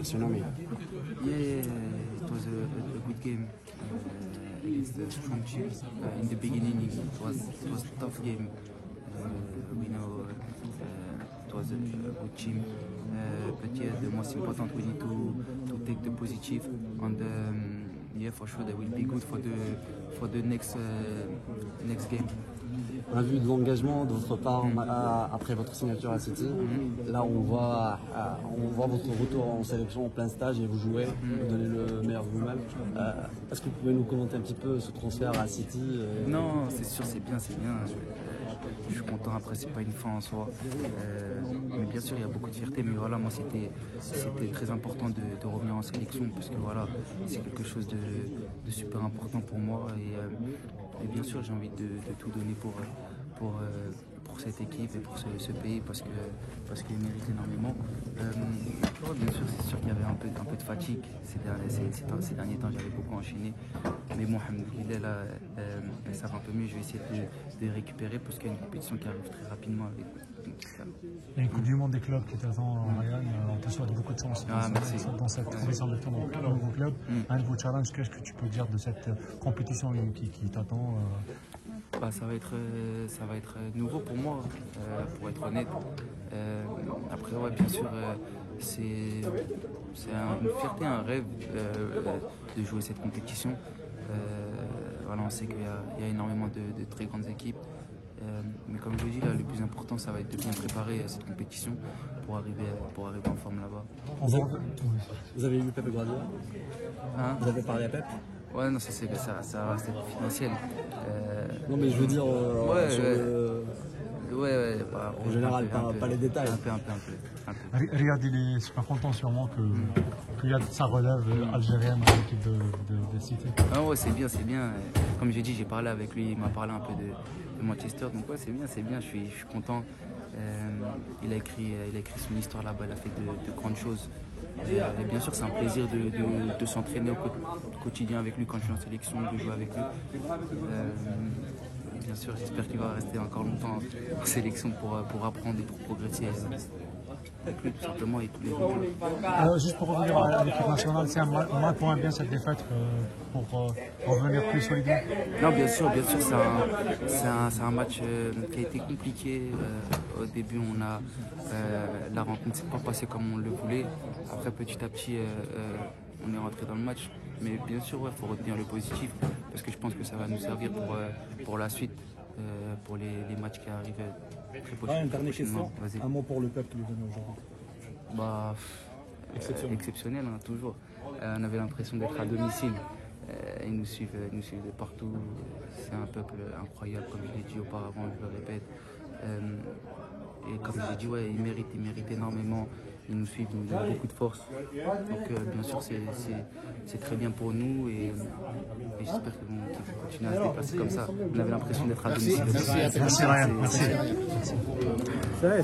Tsunami. Yeah, it was a good game against a strong team. In the beginning, it was a tough game. We know it was a good team, but yeah, the most important we need to take the positive, and yeah, for sure, that will be good for the next game. On a vu de l'engagement de votre part après votre signature à City. Là, on voit votre retour en sélection en plein stage et vous jouez, vous donnez le meilleur de vous-même. Est-ce que vous pouvez nous commenter un petit peu ce transfert à City Non, c'est sûr, c'est bien, c'est bien. Je suis content, après c'est pas une fin en soi, mais bien sûr il y a beaucoup de fierté, mais voilà, moi c'était très important de revenir en sélection parce que voilà, c'est quelque chose de super important pour moi et bien sûr j'ai envie de tout donner pour cette équipe et pour ce pays parce qu'il mérite énormément. Bien sûr, c'est sûr qu'il y avait un peu de fatigue ces derniers temps, j'avais beaucoup enchaîné, mais bon, alhamdoulilah, là, ça va un peu mieux, je vais essayer de récupérer parce qu'il y a une compétition qui arrive très rapidement avec. Il y a une Coupe du Monde des clubs qui t'attend, Ryan. On te souhaite beaucoup de chance dans cette transition de ton nouveau club. Un nouveau challenge, qu'est-ce que tu peux dire de cette compétition qui t'attend Ça va être nouveau pour moi, pour être honnête. Après, ouais, bien sûr, c'est une fierté, un rêve de jouer cette compétition. Voilà, on sait qu'il y a énormément de très grandes équipes. Mais comme je vous dis, là, le plus important, ça va être de bien préparer cette compétition pour arriver en forme là-bas. Vous avez eu Pep Guardiola Vous avez parlé à Pep? Ouais, non, ça reste confidentiel. Non, mais je veux dire, en général, pas les détails. Un peu. Riyad, il est super content sûrement que Riyad, ça relève algérienne à l'équipe de City. Ah ouais, c'est bien. Comme j'ai dit, j'ai parlé avec lui, il m'a parlé un peu de Manchester, donc ouais, c'est bien, je suis content. Il a écrit son histoire là-bas, il a fait de grandes choses. Et bien sûr, c'est un plaisir de s'entraîner au quotidien avec lui quand je suis en sélection, de jouer avec lui. Bien sûr, j'espère qu'il va rester encore longtemps en sélection pour apprendre et pour progresser avec lui tout simplement et tous les autres. Juste pour revenir à l'équipe nationale, c'est un mal pour un bien cette défaite pour revenir plus solidement. Non, bien sûr, c'est un match qui a été compliqué. Au début, la rencontre ne s'est pas passée comme on le voulait. Après, petit à petit, on est rentré dans le match. Mais bien sûr, il faut retenir le positif parce que je pense que ça va nous servir pour la suite, pour les matchs qui arrivent très prochainement. Une dernière question, un mot pour le peuple qui est venu aujourd'hui. Exceptionnel, hein, toujours. On avait l'impression d'être à domicile. Ils nous suivent de partout. C'est un peuple incroyable, comme je l'ai dit auparavant, je le répète. Et comme je l'ai dit, ouais, ils méritent énormément. Ils nous suivent, ils nous donnent beaucoup de force. Donc bien sûr, c'est très bien pour nous et j'espère qu'ils vont continuer à se déplacer comme ça. On avait l'impression d'être à domicile. Merci Ryan. Merci. Ça va.